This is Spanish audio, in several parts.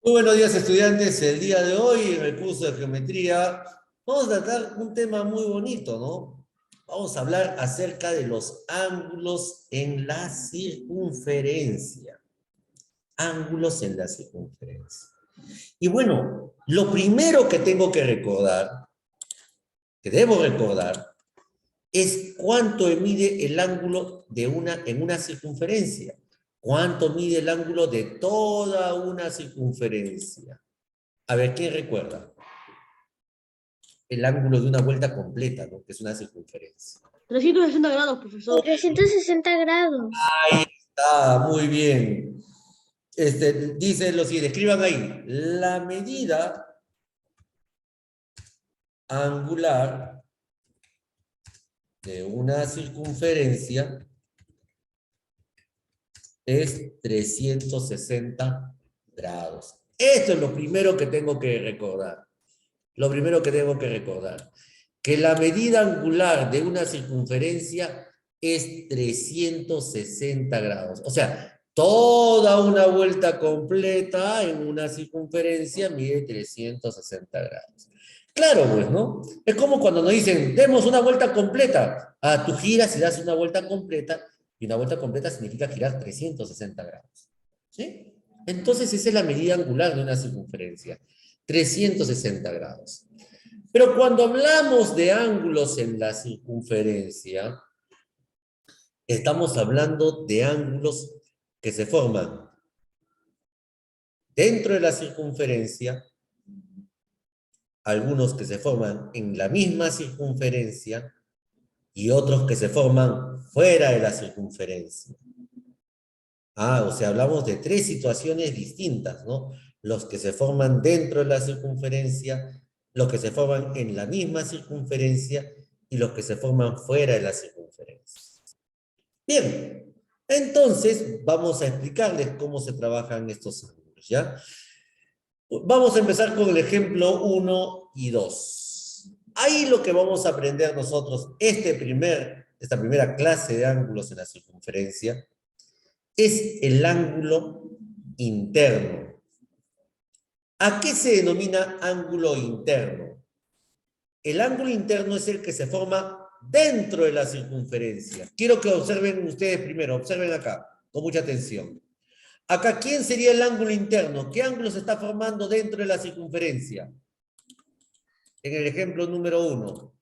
Muy buenos días, estudiantes. El día de hoy, en el curso de geometría, vamos a tratar un tema muy bonito, ¿no? Vamos a hablar acerca de los ángulos en la circunferencia. Ángulos en la circunferencia. Y bueno, lo primero que tengo que recordar, que debo recordar, es cuánto mide el ángulo en una circunferencia. ¿Cuánto mide el ángulo de toda una circunferencia? A ver, ¿quién recuerda? El ángulo de una vuelta completa, ¿no? Que es una circunferencia. 360 grados, profesor. 360 grados. Ah, muy bien. Dice lo siguiente, escriban ahí. La medida angular de una circunferencia es 360 grados. Esto es lo primero que tengo que recordar. Lo primero que tengo que recordar. Que la medida angular de una circunferencia es 360 grados. O sea, toda una vuelta completa en una circunferencia mide 360 grados. Claro, pues, ¿no? Es como cuando nos dicen, demos una vuelta completa. Ah, tú giras y das una vuelta completa, y una vuelta completa significa girar 360 grados. ¿Sí? Entonces, esa es la medida angular de una circunferencia. 360 grados. Pero cuando hablamos de ángulos en la circunferencia, estamos hablando de ángulos que se forman dentro de la circunferencia, algunos que se forman en la misma circunferencia y otros que se forman fuera de la circunferencia. O sea, hablamos de tres situaciones distintas, ¿no? Los que se forman dentro de la circunferencia, los que se forman en la misma circunferencia y los que se forman fuera de la circunferencia. Bien, entonces vamos a explicarles cómo se trabajan estos ángulos, ¿ya? Vamos a empezar con el ejemplo 1 y 2. Ahí lo que vamos a aprender nosotros, esta primera clase de ángulos en la circunferencia, es el ángulo interno. ¿A qué se denomina ángulo interno? El ángulo interno es el que se forma dentro de la circunferencia. Quiero que observen ustedes primero, observen acá, con mucha atención. Acá, ¿quién sería el ángulo interno? ¿Qué ángulo se está formando dentro de la circunferencia? En el ejemplo número 1.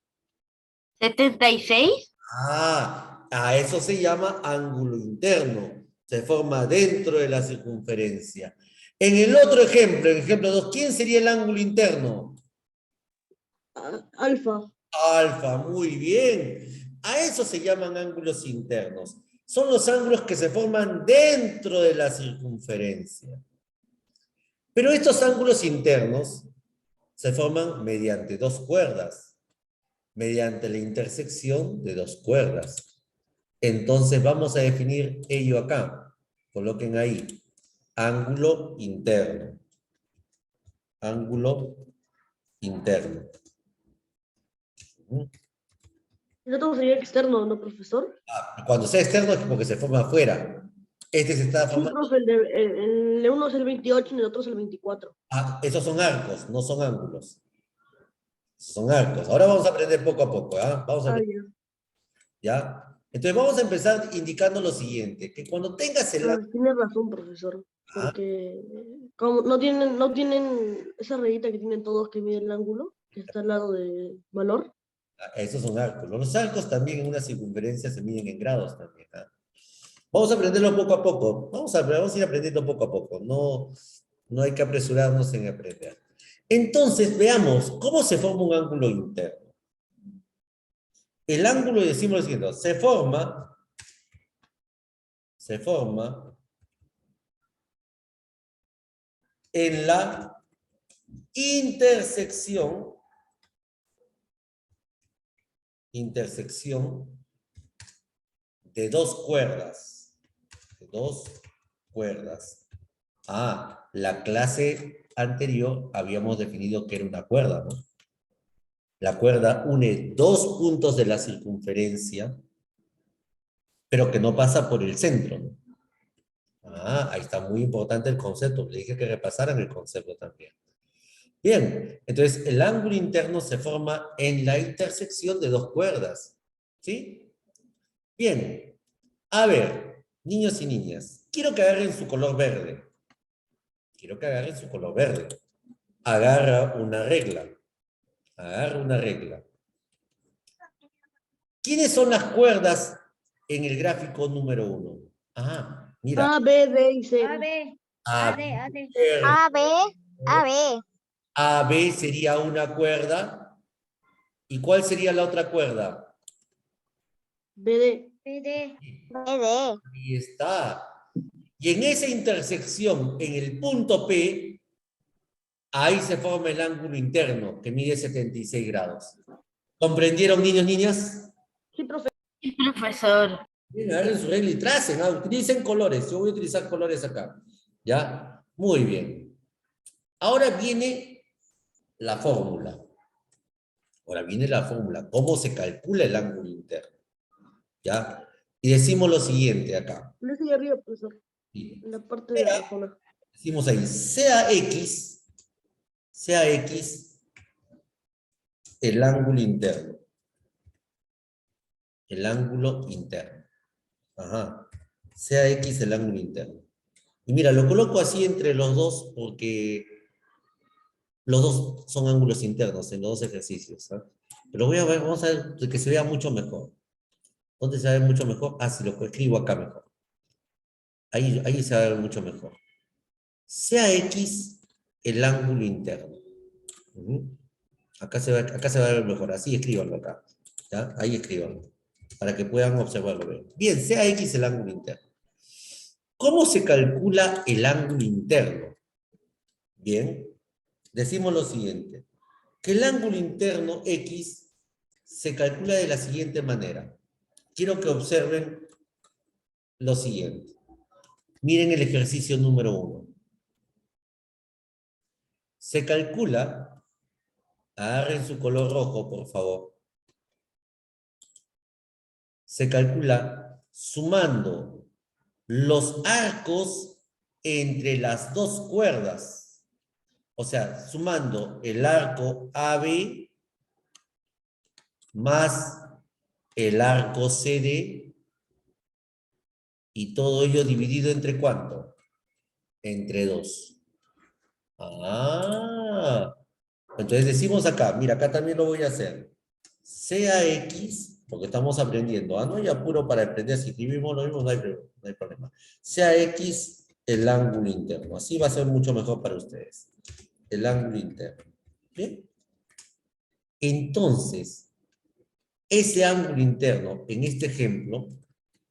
76. A eso se llama ángulo interno. Se forma dentro de la circunferencia. En el otro ejemplo, en el ejemplo 2, ¿quién sería el ángulo interno? Alfa. Alfa, muy bien. A eso se llaman ángulos internos. Son los ángulos que se forman dentro de la circunferencia. Pero estos ángulos internos se forman mediante dos cuerdas, mediante la intersección de dos cuerdas. Entonces vamos a definir ello acá. Coloquen ahí. Ángulo interno. Ángulo interno. El otro sería externo, ¿no, profesor? Cuando sea externo es porque se forma afuera. Este se está Sí, formando. profe, el de uno es el 28 y el otro es el 24. Esos son arcos, no son ángulos. Son arcos. Ahora vamos a aprender poco a poco, ¿ah? Vamos a Ah, aprender, ya. ¿ya? Entonces vamos a empezar indicando lo siguiente, que cuando tengas el Ah, ángulo, tiene razón, profesor. ¿ah? Porque como no tienen esa rayita que tienen todos que mide el ángulo, que está al lado de valor. Esos son arcos. Los arcos también en una circunferencia se miden en grados también, ¿ah? Vamos a aprenderlo poco a poco. Vamos a ir aprendiendo poco a poco. No hay que apresurarnos en aprender. Entonces, veamos, ¿cómo se forma un ángulo interno? El ángulo, decimos lo siguiente, se forma en la intersección de dos cuerdas. De dos cuerdas. La clase anterior habíamos definido que era una cuerda, ¿no? La cuerda une dos puntos de la circunferencia, pero que no pasa por el centro, ¿no? Ah, ahí está muy importante el concepto. Le dije que repasaran el concepto también. Bien, entonces el ángulo interno se forma en la intersección de dos cuerdas. ¿Sí? Bien. A ver, niños y niñas, quiero que agarren su color verde. Quiero que agarren su color verde. Agarra una regla. Agarra una regla. ¿Quiénes son las cuerdas en el gráfico número 1? Ah, mira. A, B, D y C. A, B, A, A, D, A, D. ver, A, B, A, B. AB sería una cuerda. ¿Y cuál sería la otra cuerda? B, D. B, D, B, D. Ahí está. Y en esa intersección, en el punto P, ahí se forma el ángulo interno, que mide 76 grados. ¿Comprendieron, niños, niñas? Sí, profe. Profesor. Bien, agarren su regla y tracen, utilicen colores. Yo voy a utilizar colores acá. ¿Ya? Muy bien. Ahora viene la fórmula. Ahora viene la fórmula. ¿Cómo se calcula el ángulo interno? ¿Ya? Y decimos lo siguiente acá. Lo hice ahí arriba, profesor. Bien. En la parte de la zona. Decimos ahí, sea X el ángulo interno. El ángulo interno. Ajá. Sea X el ángulo interno. Y mira, lo coloco así entre los dos porque los dos son ángulos internos en los dos ejercicios. ¿Ah? Pero voy a ver, vamos a ver que se vea mucho mejor. ¿Dónde se va a ver mucho mejor? Ah, si lo escribo acá mejor. Ahí se va a ver mucho mejor. Sea X el ángulo interno. Acá se va a ver mejor. Así escríbanlo acá. ¿Ya? Ahí escríbanlo. Para que puedan observarlo bien. Bien, sea X el ángulo interno. ¿Cómo se calcula el ángulo interno? Bien, decimos lo siguiente. Que el ángulo interno X se calcula de la siguiente manera. Quiero que observen lo siguiente. Miren el ejercicio número 1. Se calcula, agarren su color rojo, por favor. Se calcula sumando los arcos entre las dos cuerdas. O sea, sumando el arco AB más el arco CD y todo ello dividido entre ¿cuánto? Entre 2. Ah, entonces decimos acá, mira, acá también lo voy a hacer. Sea X, porque estamos aprendiendo, no hay apuro para aprender, si escribimos lo mismo no hay problema. Sea X el ángulo interno, así va a ser mucho mejor para ustedes. El ángulo interno. ¿Bien? Entonces, ese ángulo interno, en este ejemplo,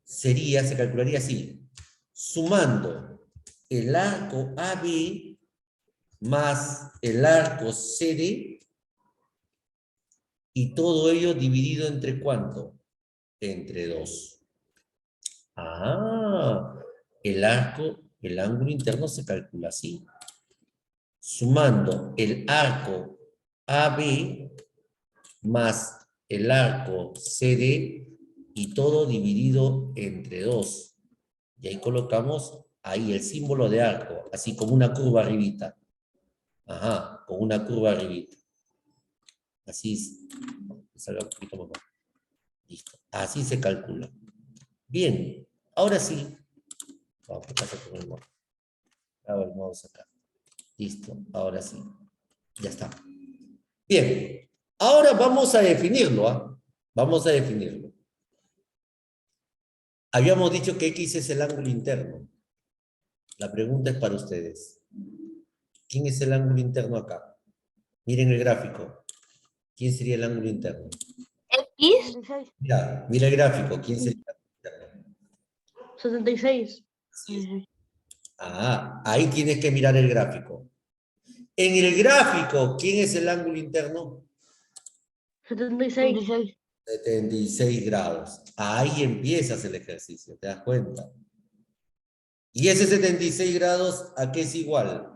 se calcularía así, sumando el arco AB más el arco CD y todo ello dividido entre ¿cuánto? Entre 2. Ah, el ángulo interno se calcula así, sumando el arco AB más el arco CD y todo dividido entre 2. Y ahí colocamos ahí el símbolo de arco, así como una curva arribita. Ajá, con una curva arribita. Así salga un poquito mejor. Listo. Así se calcula. Bien, ahora sí. Vamos a pasar con el mouse. Hago el mouse acá. Listo, ahora sí. Ya está. Bien, ahora vamos a definirlo. ¿Ah? Vamos a definirlo. Habíamos dicho que X es el ángulo interno. La pregunta es para ustedes. ¿Quién es el ángulo interno acá? Miren el gráfico. ¿Quién sería el ángulo interno? X. 76. Mira el gráfico. ¿Quién sería el ángulo interno? 76. Ah, ahí tienes que mirar el gráfico. En el gráfico, ¿quién es el ángulo interno? 76. 76 grados. Ahí empiezas el ejercicio, ¿te das cuenta? Y ese 76 grados, ¿a qué es igual?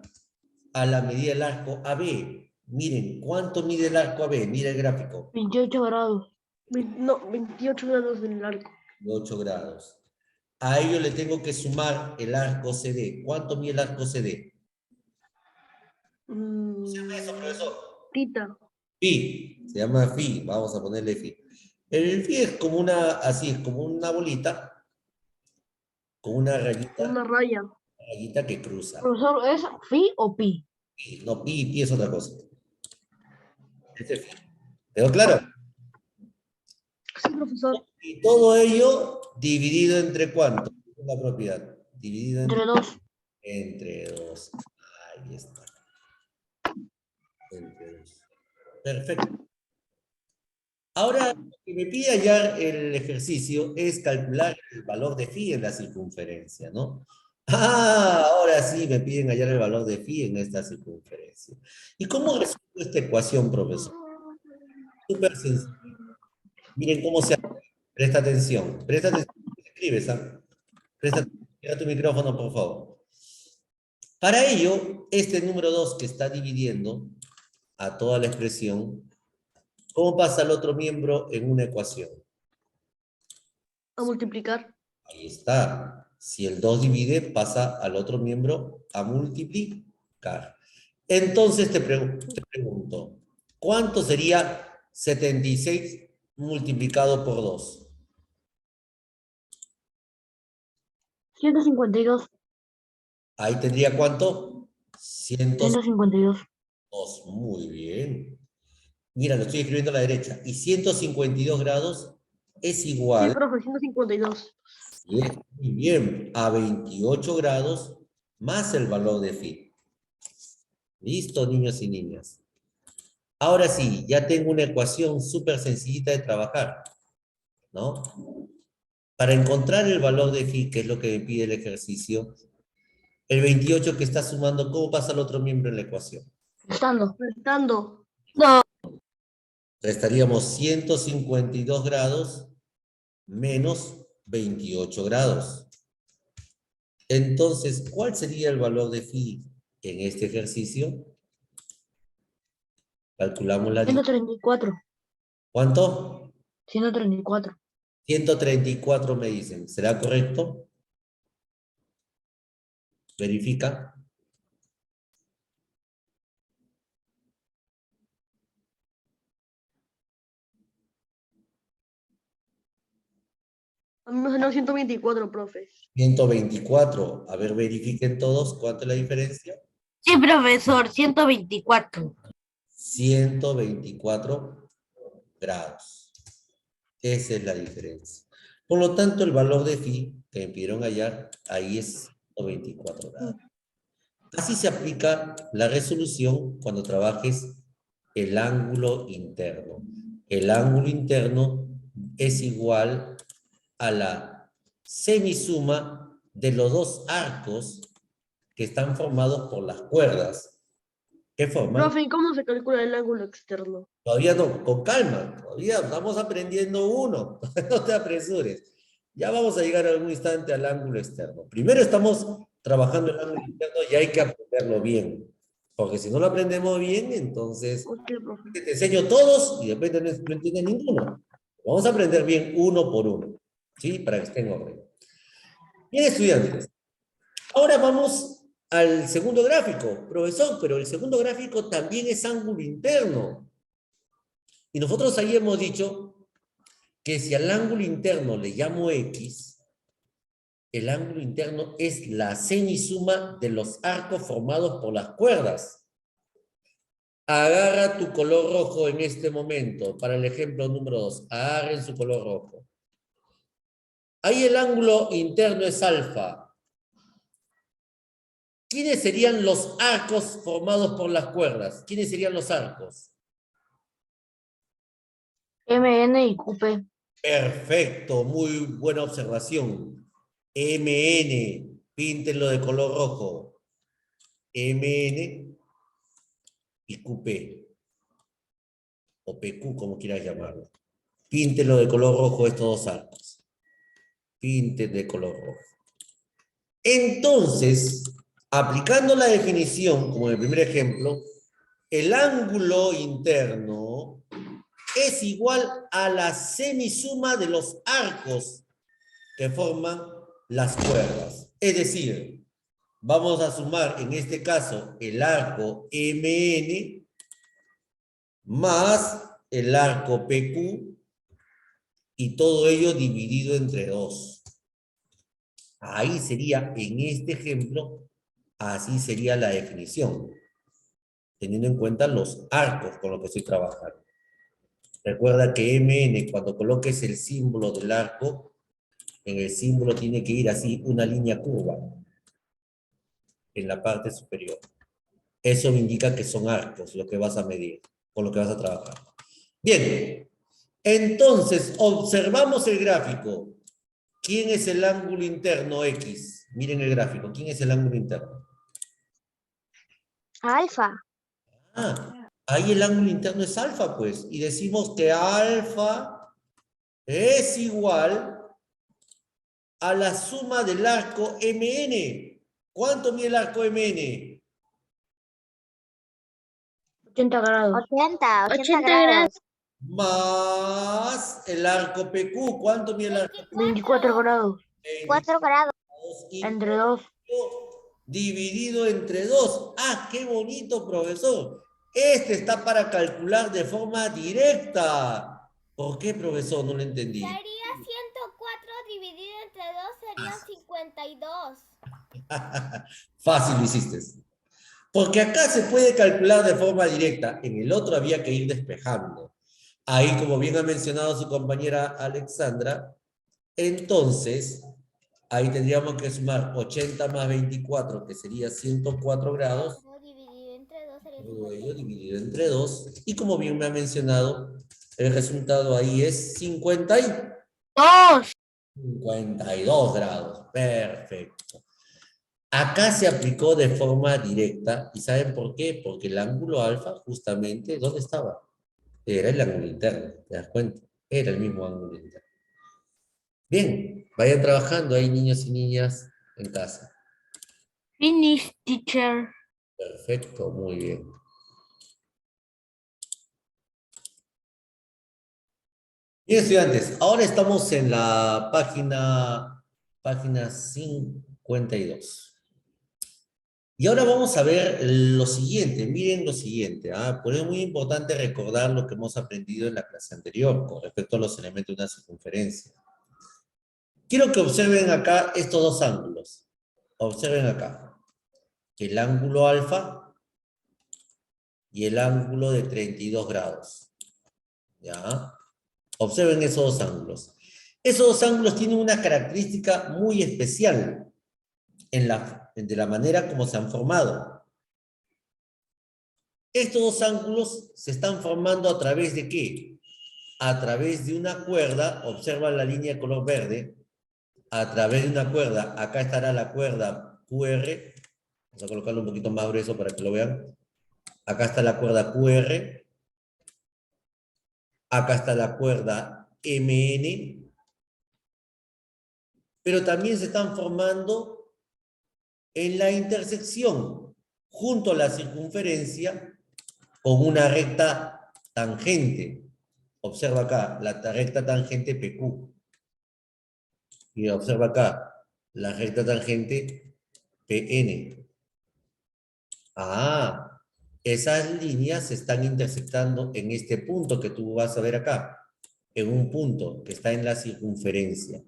A la medida del arco AB. Miren, ¿cuánto mide el arco AB? Mira el gráfico. 28 grados. No, 28 grados en el arco. 8 grados. A ello le tengo que sumar el arco CD. ¿Cuánto mide el arco CD? ¿Cómo se llama eso, profesor? Tita. Phi. Se llama phi. Vamos a ponerle phi. El phi es como una, así, es como una bolita con una Una raya. rayita que cruza. Profesor, ¿es fi o pi? Pi. No, pi es otra cosa. Este es phi. ¿Quedó claro? Sí, profesor. Y todo ello dividido entre ¿cuánto? La propiedad. Dividido Entre 2. entre 2. Ahí está. Entre 2. Perfecto. Ahora, lo que me pide hallar el ejercicio es calcular el valor de phi en la circunferencia, ¿no? Ah, ahora sí me piden hallar el valor de phi en esta circunferencia. ¿Y cómo resuelvo esta ecuación, profesor? Súper sencillo. Miren cómo se hace. Presta atención. Presta atención. Escribes, ¿ah? Presta atención. Cierra tu micrófono, por favor. Para ello, este número 2 que está dividiendo a toda la expresión, ¿cómo pasa al otro miembro en una ecuación? A multiplicar. Ahí está. Si el 2 divide, pasa al otro miembro a multiplicar. Entonces te pregunto, ¿cuánto sería 76 multiplicado por 2? 152. Ahí tendría ¿cuánto? 102. 152. Muy bien. Mira, lo estoy escribiendo a la derecha. Y 152 grados es Sí, igual, profe, 152. y es muy bien, a 28 grados más el valor de phi. ¿Listo, niños y niñas? Ahora sí, ya tengo una ecuación súper sencillita de trabajar, ¿no? Para encontrar el valor de phi, que es lo que me pide el ejercicio, el 28 que está sumando, ¿cómo pasa al otro miembro en la ecuación? Restando. Restando. No. Restaríamos 152 grados menos 28 grados. Entonces, ¿cuál sería el valor de phi en este ejercicio? Calculamos la distancia. 134. ¿Cuánto? 134. 134 me dicen. ¿Será correcto? Verifica. A mí me salió 124, profe. 124. A ver, verifiquen todos. ¿Cuánto es la diferencia? Sí, profesor, 124. 124 grados. Esa es la diferencia. Por lo tanto, el valor de phi que me pidieron hallar, ahí es 124 grados. Así se aplica la resolución cuando trabajes el ángulo interno. El ángulo interno es igual a la semisuma de los dos arcos que están formados por las cuerdas. ¿Qué forman? Profe, ¿y cómo se calcula el ángulo externo? Todavía no, con calma, todavía estamos aprendiendo uno, no te apresures. Ya vamos a llegar a algún instante al ángulo externo. Primero estamos trabajando el ángulo interno y hay que aprenderlo bien, porque si no lo aprendemos bien, entonces Ok, profe. te enseño todos y de repente no entiendes ninguno. Vamos a aprender bien uno por uno, ¿sí? Para que esté en orden. Bien, estudiantes. Ahora vamos al segundo gráfico. Profesor, pero el segundo gráfico también es ángulo interno. Y nosotros ahí hemos dicho que si al ángulo interno le llamo X, el ángulo interno es la semisuma de los arcos formados por las cuerdas. Agarra tu color rojo en este momento, para el ejemplo número 2. Agarren su color rojo. Ahí el ángulo interno es alfa. ¿Quiénes serían los arcos formados por las cuerdas? ¿Quiénes serían los arcos? MN y QP. Perfecto, muy buena observación. MN, píntenlo de color rojo. MN y QP. O PQ, como quieras llamarlo. Píntenlo de color rojo estos dos arcos. Pinten de color rojo. Entonces, aplicando la definición, como en el primer ejemplo, el ángulo interno es igual a la semisuma de los arcos que forman las cuerdas. Es decir, vamos a sumar en este caso el arco MN más el arco PQ y todo ello dividido entre 2. Ahí sería, en este ejemplo, así sería la definición, teniendo en cuenta los arcos con los que estoy trabajando. Recuerda que MN, cuando coloques el símbolo del arco, en el símbolo tiene que ir así una línea curva en la parte superior. Eso me indica que son arcos lo que vas a medir, con lo que vas a trabajar. Bien, entonces observamos el gráfico. ¿Quién es el ángulo interno X? Miren el gráfico. ¿Quién es el ángulo interno? Alfa. Ah, ahí el ángulo interno es alfa, pues. Y decimos que alfa es igual a la suma del arco MN. ¿Cuánto mide el arco MN? 80 grados. 80 grados. Más el arco PQ. ¿Cuánto mide el arco PQ? 24 grados. 4 grados. Entre 2. Dividido entre 2. ¡Ah, qué bonito, profesor! Este está para calcular de forma directa. ¿Por qué, profesor? No lo entendí. Sería 104 dividido entre 2 sería 52. Fácil lo hiciste. Porque acá se puede calcular de forma directa. En el otro había que ir despejando. Ahí, como bien ha mencionado su compañera Alexandra, entonces, ahí tendríamos que sumar 80 más 24, que sería 104 grados. Dividido entre 2 sería Todo 52. ello dividido entre 2. Y como bien me ha mencionado, el resultado ahí es 52 grados. Perfecto. Acá se aplicó de forma directa. ¿Y saben por qué? Porque el ángulo alfa, justamente, ¿dónde estaba? Era el ángulo interno, ¿te das cuenta? Era el mismo ángulo interno. Bien, vayan trabajando ahí, niños y niñas, en casa. Finish, teacher. Perfecto, muy bien. Bien, estudiantes, ahora estamos en la página 52. Y ahora vamos a ver lo siguiente, miren lo siguiente, por eso es muy importante recordar lo que hemos aprendido en la clase anterior con respecto a los elementos de una circunferencia. Quiero que observen acá estos dos ángulos. Observen acá, el ángulo alfa y el ángulo de 32 grados. ¿Ya? Observen esos dos ángulos. Esos dos ángulos tienen una característica muy especial de la manera como se han formado. Estos dos ángulos se están formando a través de ¿qué? A través de una cuerda, observa la línea de color verde, a través de una cuerda, acá estará la cuerda QR, vamos a colocarlo un poquito más grueso para que lo vean, acá está la cuerda QR, acá está la cuerda MN, pero también se están formando en la intersección, junto a la circunferencia, con una recta tangente. Observa acá, la recta tangente PQ. Y observa acá, la recta tangente PN. Esas líneas se están intersectando en este punto que tú vas a ver acá, en un punto que está en la circunferencia.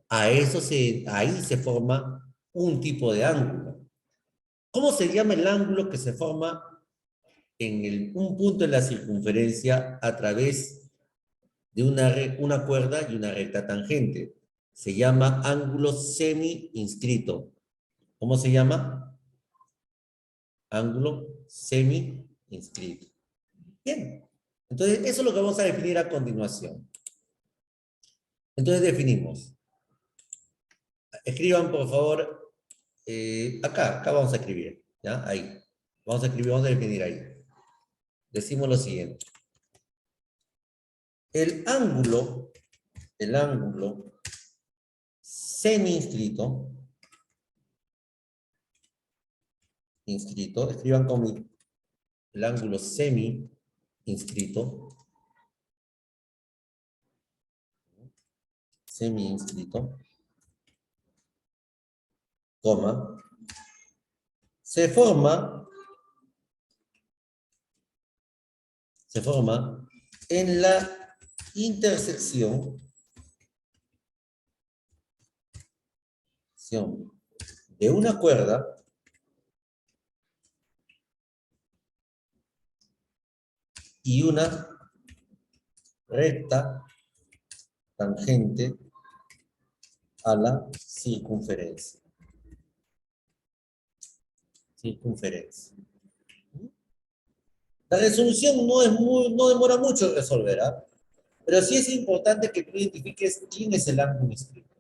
Ahí se forma un tipo de ángulo. ¿Cómo se llama el ángulo que se forma en un punto en la circunferencia a través de una cuerda y una recta tangente? Se llama ángulo semi-inscrito. ¿Cómo se llama? Ángulo semi-inscrito. Bien. Entonces, eso es lo que vamos a definir a continuación. Entonces, definimos. Escriban, por favor, acá vamos a escribir, ¿ya? Ahí. Vamos a definir ahí. Decimos lo siguiente. El ángulo semi-inscrito, escriban conmigo, el ángulo semi-inscrito, coma, se forma en la intersección de una cuerda y una recta tangente a la circunferencia. La resolución no demora mucho en resolver, ¿ah? Pero sí es importante que tú identifiques quién es el ángulo inscrito.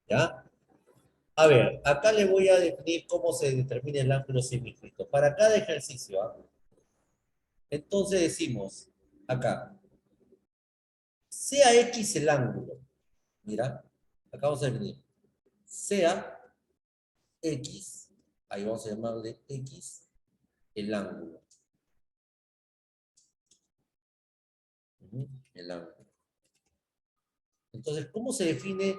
¿Ya? A ver, acá le voy a definir cómo se determina el ángulo seminscrito. Para cada ejercicio, ¿ah? Entonces decimos, acá, sea X el ángulo. Mira, acá vamos a definir. Sea X, ahí vamos a llamarle X, el ángulo. El ángulo. Entonces, ¿cómo se define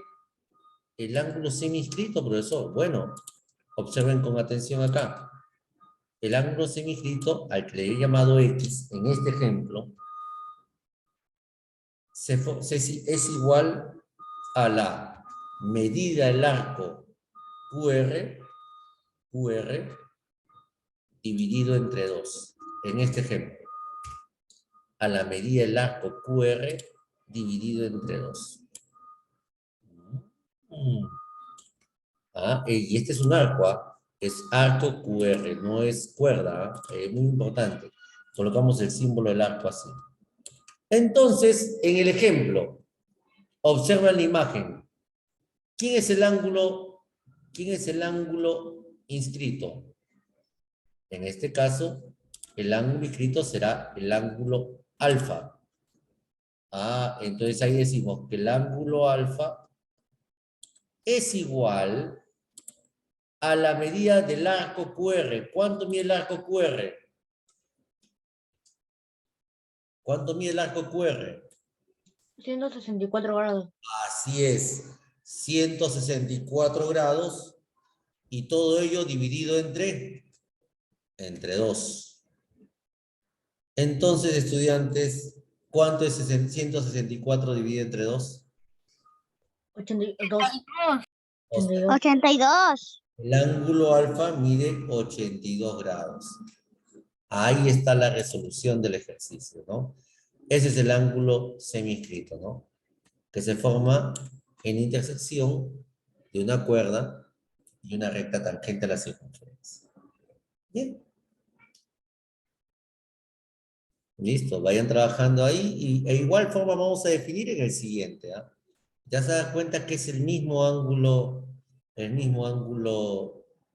el ángulo seminscrito, profesor? Bueno, observen con atención acá. El ángulo seminscrito, al que le he llamado X, en este ejemplo, es igual a la medida del arco QR dividido entre 2. En este ejemplo, a la medida del arco QR dividido entre 2. Y este es un arco, ¿ah? Es arco QR, no es cuerda, ¿ah? Muy importante. Colocamos el símbolo del arco así. Entonces, en el ejemplo, observan la imagen. ¿Quién es el ángulo inscrito? En este caso, el ángulo inscrito será el ángulo alfa. Entonces ahí decimos que el ángulo alfa es igual a la medida del arco QR. ¿Cuánto mide el arco QR? ¿Cuánto mide el arco QR? 164 grados. Así es, 164 grados y todo ello dividido entre 2. Entonces, estudiantes, ¿cuánto es 164 dividido entre 2? 82. 82. El ángulo alfa mide 82 grados. Ahí está la resolución del ejercicio, ¿no? Ese es el ángulo seminscrito, ¿no? Que se forma en intersección de una cuerda y una recta tangente a la circunferencia. Bien. Listo, vayan trabajando ahí y de igual forma vamos a definir en el siguiente, ¿ah? Ya se dan cuenta que es el mismo ángulo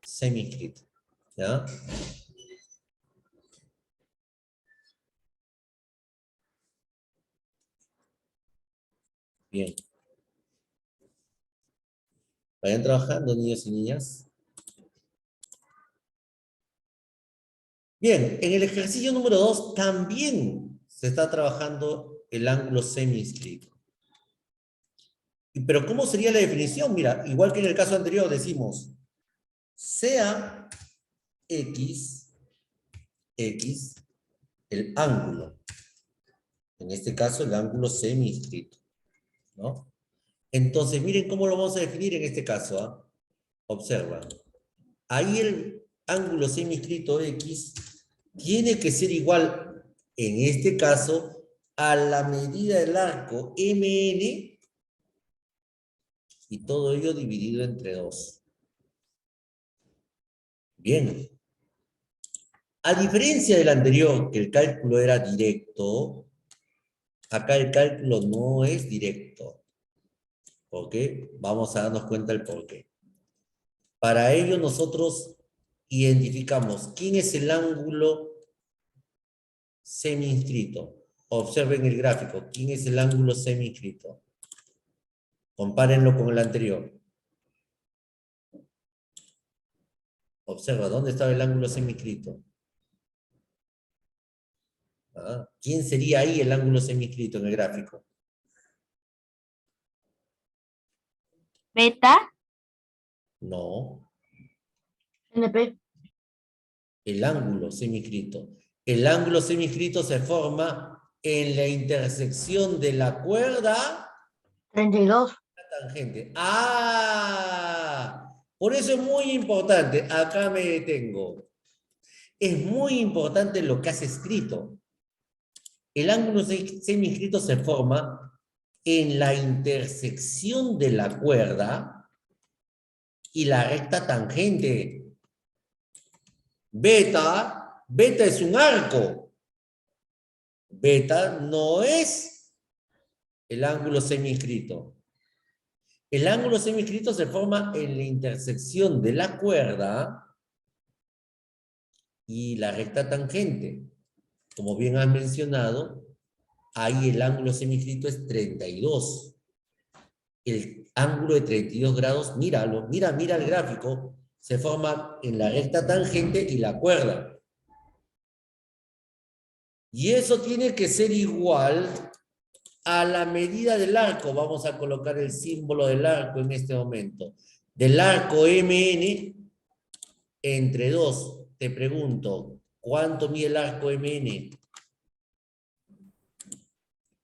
seminscrito, ¿ya? Bien. Vayan trabajando, niños y niñas. Bien, en el ejercicio número 2 también se está trabajando el ángulo seminscrito. Pero ¿cómo sería la definición? Mira, igual que en el caso anterior decimos, sea X el ángulo. En este caso el ángulo seminscrito, ¿no? Entonces, miren cómo lo vamos a definir en este caso, ¿ah? Observa. Ahí el ángulo seminscrito X tiene que ser igual, en este caso, a la medida del arco MN y todo ello dividido entre 2. Bien. A diferencia del anterior, que el cálculo era directo, acá el cálculo no es directo. ¿Por qué? Vamos a darnos cuenta del por qué. Para ello nosotros identificamos quién es el ángulo seminscrito. Observen el gráfico. ¿Quién es el ángulo seminscrito? Compárenlo con el anterior. Observa, ¿dónde estaba el ángulo seminscrito? ¿Quién sería ahí el ángulo seminscrito en el gráfico? Beta. No. NP. El ángulo semiescrito. El ángulo semiescrito se forma en la intersección de la cuerda 32. tangente. ¡Ah! Por eso es muy importante. Acá me detengo. Es muy importante lo que has escrito. El ángulo semiescrito se forma en la intersección de la cuerda y la recta tangente. Beta es un arco. Beta no es el ángulo semiescrito. El ángulo semiescrito se forma en la intersección de la cuerda y la recta tangente. Como bien has mencionado, ahí el ángulo semiescrito es 32. El ángulo de 32 grados, míralo, mira el gráfico, se forma en la recta tangente y la cuerda. Y eso tiene que ser igual a la medida del arco. Vamos a colocar el símbolo del arco en este momento. Del arco MN entre 2. Te pregunto, ¿cuánto mide el arco MN?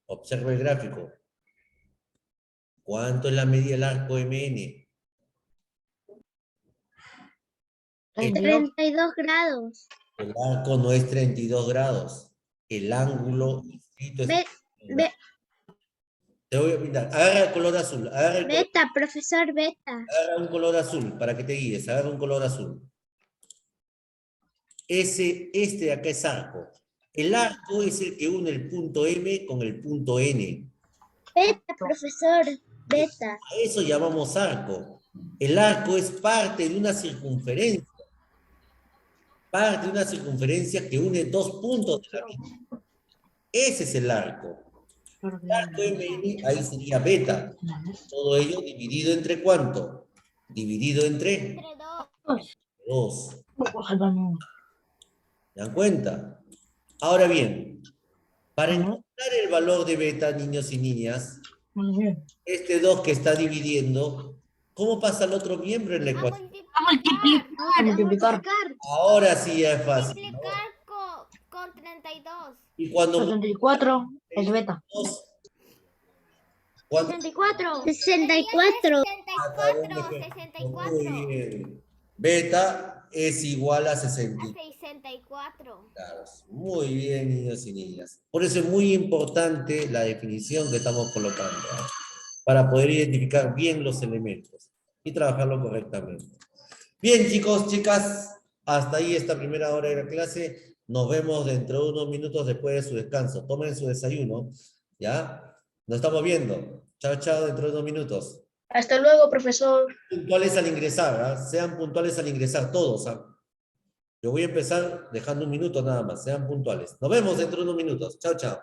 Observa el gráfico. ¿Cuánto es la medida del arco MN? 32. 32 grados. El arco no es 32 grados. El ángulo inscrito es... Te voy a pintar. Agarra el color azul. Beta, profesor, beta. Agarra un color azul para que te guíes. Agarra un color azul. Este de acá es arco. El arco es el que une el punto M con el punto N. Beta, profesor, beta. A eso llamamos arco. El arco es parte de una circunferencia. Parte de una circunferencia que une dos puntos de la misma. Ese es el arco. El arco MN, ahí sería beta. Todo ello dividido entre ¿cuánto? Dividido entre 2. ¿Se dan cuenta? Ahora bien, para encontrar el valor de beta, niños y niñas, este 2 que está dividiendo, ¿cómo pasa al otro miembro en la ecuación? Multiplicar. Ahora sí ya es fácil, ¿no? Multiplicar con 32. Y cuando 64 es beta. cuando 64. 64. 64. Muy bien. Beta es igual a 64. 64. Claro, muy bien, niños y niñas. Por eso es muy importante la definición que estamos colocando, ¿eh? Para poder identificar bien los elementos y trabajarlo correctamente. Bien, chicos, chicas, hasta ahí esta primera hora de la clase. Nos vemos dentro de unos minutos después de su descanso. Tomen su desayuno, ¿ya? Nos estamos viendo. Chao, chao, dentro de unos minutos. Hasta luego, profesor. Puntuales al ingresar, ¿ah? Sean puntuales al ingresar, todos, ¿ah? Yo voy a empezar dejando un minuto nada más, sean puntuales. Nos vemos dentro de unos minutos. Chao, chao.